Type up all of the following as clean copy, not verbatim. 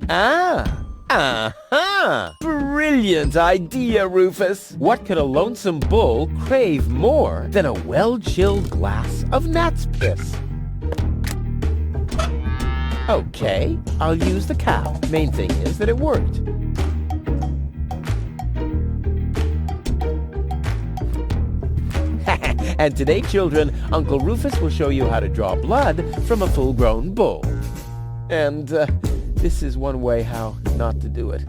Ah! Aha! Brilliant idea, Rufus! What could a lonesome bull crave more than a well-chilled glass of gnat's piss? Okay, I'll use the cow. Main thing is that it worked. And today, children, Uncle Rufus will show you how to draw blood from a full-grown bull. And this is one way how not to do it.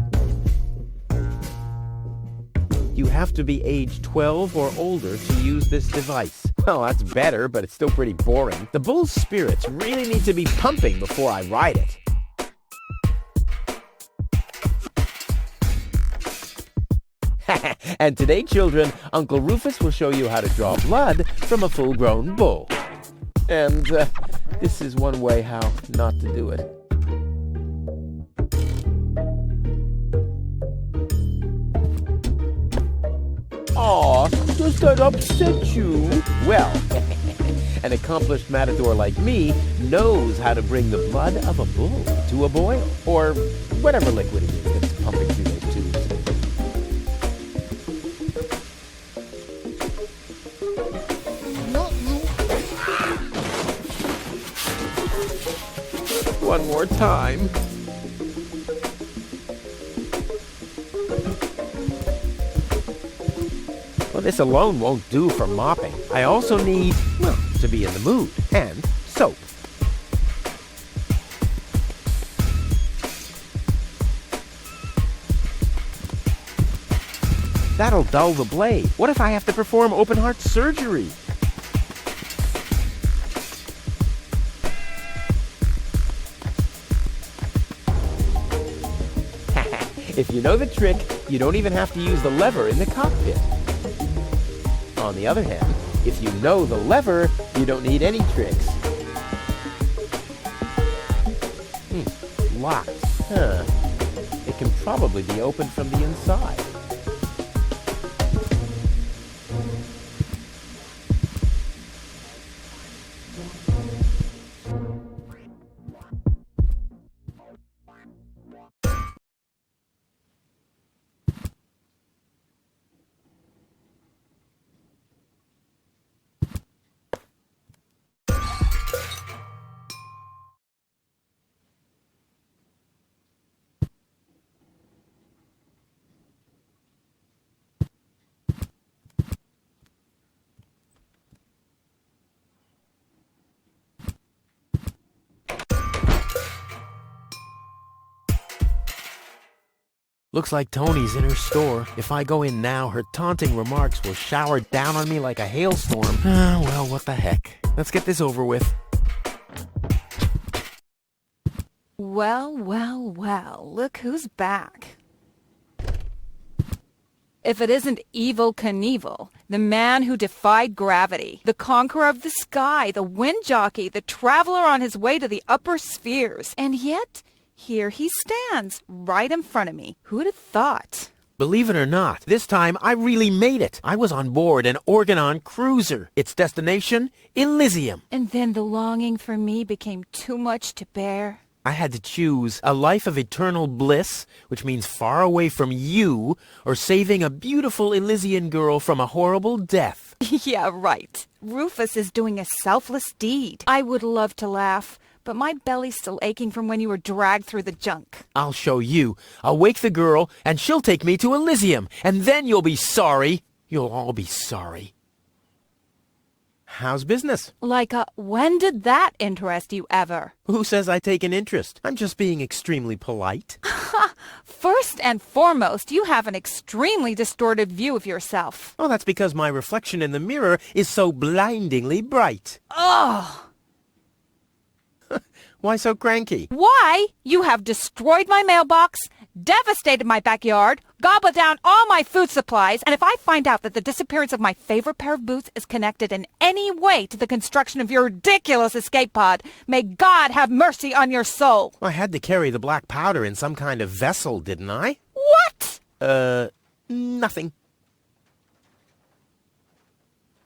You have to be age 12 or older to use this device. Well, that's better, but it's still pretty boring. The bull's spirits really need to be pumping before I ride it. And today, children, Uncle Rufus will show you how to draw blood from a full-grown bull. And this is one way how not to do it. Aw, does that upset you? Well, an accomplished matador like me knows how to bring the blood of a bull to a boil, or whatever liquid it is that's pumping through those tubes. One more time. Well, this alone won't do for mopping. I also need, well, to be in the mood, and soap. That'll dull the blade. What if I have to perform open-heart surgery? If you know the trick, you don't even have to use the lever in the cockpit. On the other hand, if you know the lever, you don't need any tricks. Locked. Huh. It can probably be opened from the inside. Looks like Tony's in her store. If I go in now, her taunting remarks will shower down on me like a hailstorm. Well, what the heck. Let's get this over with. Well, look who's back. If it isn't Evel Knievel, the man who defied gravity, the conqueror of the sky, the wind jockey, the traveler on his way to the upper spheres, and yet here he stands, right in front of me. Who'd have thought? Believe it or not, this time I really made it. I was on board an Organon cruiser. Its destination, Elysium. And then the longing for me became too much to bear. I had to choose a life of eternal bliss, which means far away from you, or saving a beautiful Elysian girl from a horrible death. Yeah, right. Rufus is doing a selfless deed. I would love to laugh, but my belly's still aching from when you were dragged through the junk. I'll show you. I'll wake the girl, and she'll take me to Elysium, and then you'll be sorry. You'll all be sorry. How's business? When did that interest you ever? Who says I take an interest? I'm just being extremely polite. First and foremost, you have an extremely distorted view of yourself. Oh, that's because my reflection in the mirror is so blindingly bright. Ugh! Why so cranky? Why? You have destroyed my mailbox, devastated my backyard, gobbled down all my food supplies, and if I find out that the disappearance of my favorite pair of boots is connected in any way to the construction of your ridiculous escape pod, may God have mercy on your soul. I had to carry the black powder in some kind of vessel, didn't I? What? Nothing.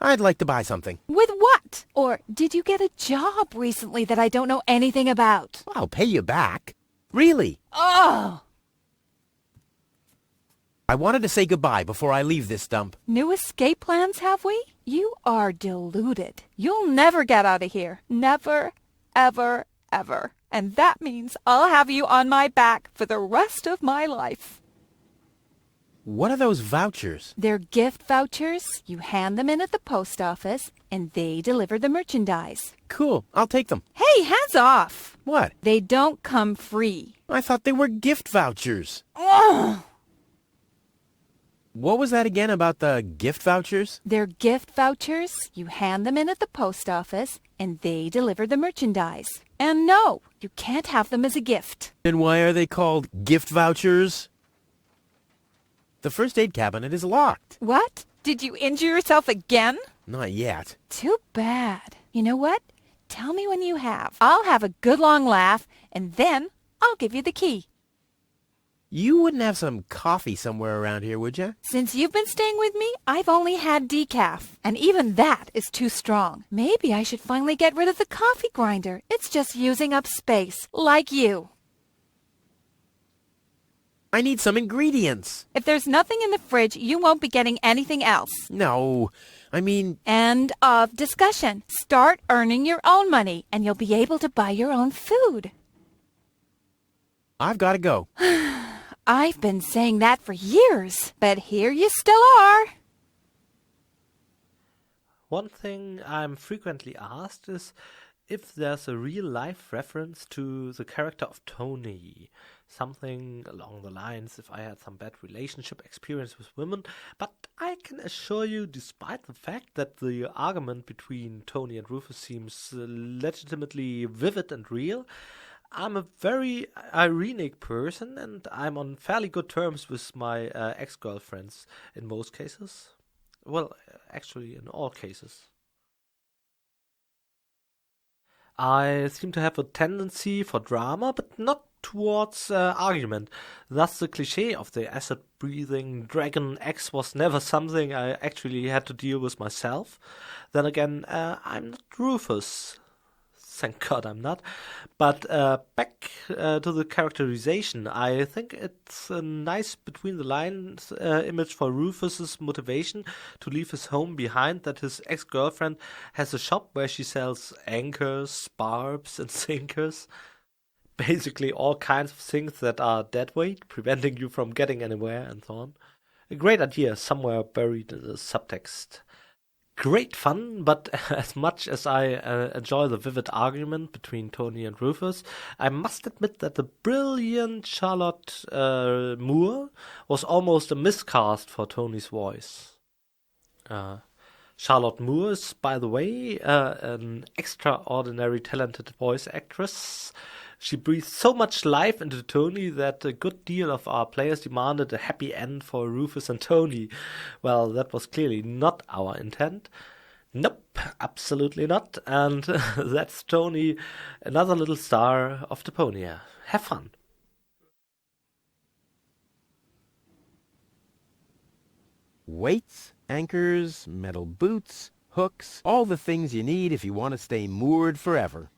I'd like to buy something. With what? Or did you get a job recently that I don't know anything about? I'll pay you back. Really? Oh! I wanted to say goodbye before I leave this dump. New escape plans, have we? You are deluded. You'll never get out of here. Never, ever, ever. And that means I'll have you on my back for the rest of my life. What are those vouchers? They're gift vouchers. You hand them in at the post office, and they deliver the merchandise. Cool. I'll take them. Hey, hands off! What? They don't come free. I thought they were gift vouchers. Ugh! What was that again about the gift vouchers? They're gift vouchers. You hand them in at the post office, and they deliver the merchandise. And no, you can't have them as a gift. Then why are they called gift vouchers? The first aid cabinet is locked. What? Did you injure yourself again? Not yet. Too bad. You know what? Tell me when you have. I'll have a good long laugh, and then I'll give you the key. You wouldn't have some coffee somewhere around here, would you? Since you've been staying with me, I've only had decaf, and even that is too strong. Maybe I should finally get rid of the coffee grinder. It's just using up space, like you. I need some ingredients. If there's nothing in the fridge, you won't be getting anything else. No, I mean... End of discussion. Start earning your own money, and you'll be able to buy your own food. I've got to go. I've been saying that for years, but here you still are. One thing I'm frequently asked is if there's a real-life reference to the character of Tony. Something along the lines if I had some bad relationship experience with women, but I can assure you, despite the fact that the argument between Tony and Rufus seems legitimately vivid and real, I'm a very ironic person, and I'm on fairly good terms with my ex-girlfriends in most cases. Well, actually, in all cases. I seem to have a tendency for drama, but not towards argument. Thus, the cliché of the acid-breathing dragon ex was never something I actually had to deal with myself. Then again, I'm not Rufus. Thank God I'm not. But back to the characterization, I think it's a nice between the lines image for Rufus's motivation to leave his home behind, that his ex-girlfriend has a shop where she sells anchors, barbs and sinkers. Basically all kinds of things that are deadweight, preventing you from getting anywhere and so on. A great idea somewhere buried in the subtext. Great fun, but as much as I enjoy the vivid argument between Tony and Rufus, I must admit that the brilliant Charlotte Moore was almost a miscast for Tony's voice. Charlotte Moore is, by the way, an extraordinary talented voice actress. She breathed so much life into Tony that a good deal of our players demanded a happy end for Rufus and Tony. Well, that was clearly not our intent. Nope, absolutely not. And that's Tony, another little star of Deponia. Have fun. Weights, anchors, metal boots, hooks, all the things you need if you want to stay moored forever.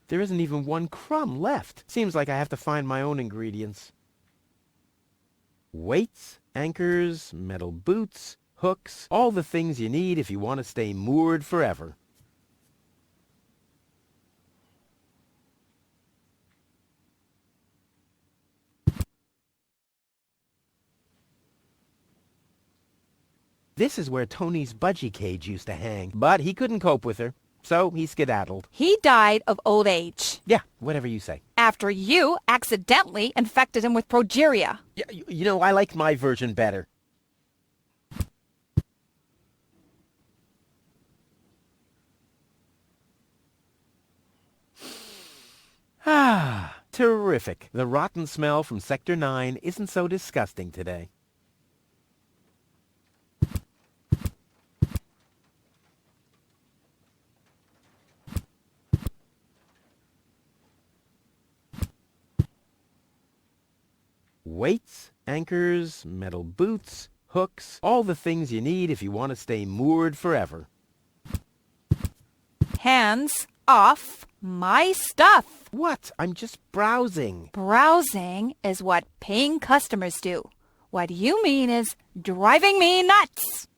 There isn't even one crumb left. Seems like I have to find my own ingredients. Weights, anchors, metal boots, hooks, all the things you need if you want to stay moored forever. This is where Tony's budgie cage used to hang, but he couldn't cope with her. So he skedaddled. He died of old age. Yeah, whatever you say. After you accidentally infected him with progeria. Yeah, you know, I like my version better. Ah, terrific. The rotten smell from Sector 9 isn't so disgusting today. Weights, anchors, metal boots, hooks, all the things you need if you want to stay moored forever. Hands off my stuff. What? I'm just browsing. Browsing is what paying customers do. What you mean is driving me nuts.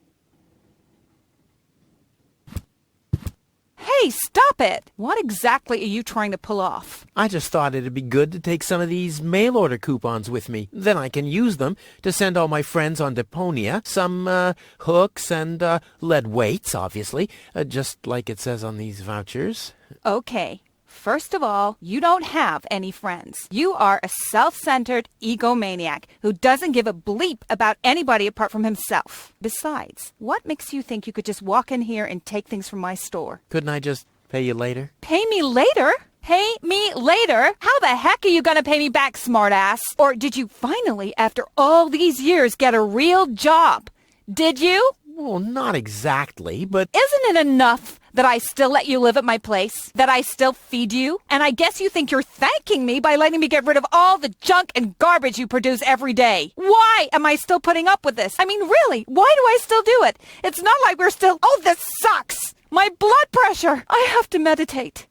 Hey, stop it! What exactly are you trying to pull off? I just thought it'd be good to take some of these mail order coupons with me. Then I can use them to send all my friends on Deponia some hooks and lead weights, obviously, just like it says on these vouchers. Okay. First of all, you don't have any friends. You are a self-centered egomaniac who doesn't give a bleep about anybody apart from himself. Besides, what makes you think you could just walk in here and take things from my store? Couldn't I just pay you later? Pay me later? Pay me later? How the heck are you gonna pay me back, smartass? Or did you finally, after all these years, get a real job? Did you? Well, not exactly, but... Isn't it enough that I still let you live at my place? That I still feed you? And I guess you think you're thanking me by letting me get rid of all the junk and garbage you produce every day. Why am I still putting up with this? I mean, really, why do I still do it? It's not like we're still... Oh, this sucks! My blood pressure! I have to meditate.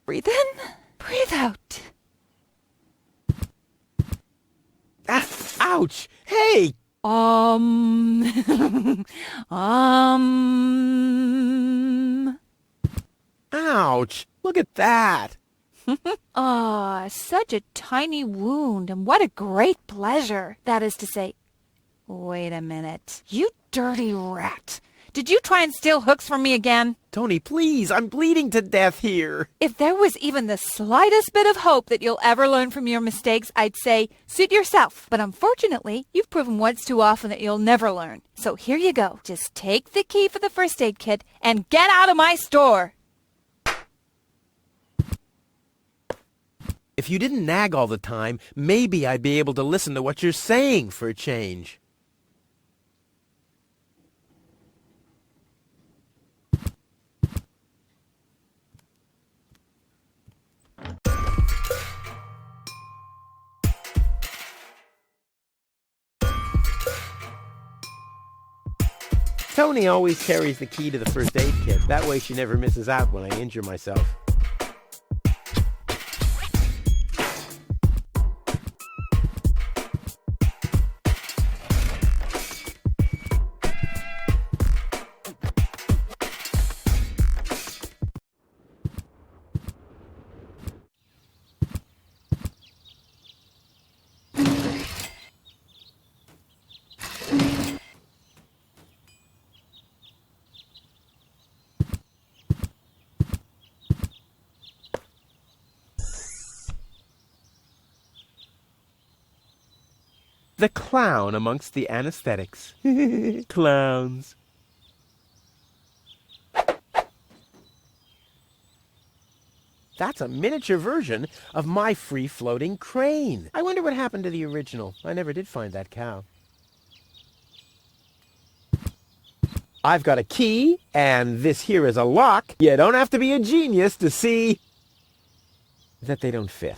Breathe in, breathe out. Ah, ouch! Hey! Ouch! Look at that! Such a tiny wound, and what a great pleasure. That is to say, wait a minute. You dirty rat. Did you try and steal hooks from me again? Tony, please, I'm bleeding to death here. If there was even the slightest bit of hope that you'll ever learn from your mistakes, I'd say, suit yourself. But unfortunately, you've proven once too often that you'll never learn. So here you go. Just take the key for the first aid kit and get out of my store. If you didn't nag all the time, maybe I'd be able to listen to what you're saying for a change. Tony always carries the key to the first aid kit. That way she never misses out when I injure myself. The clown amongst the anesthetics. Clowns. That's a miniature version of my free-floating crane. I wonder what happened to the original. I never did find that cow. I've got a key, and this here is a lock. You don't have to be a genius to see that they don't fit.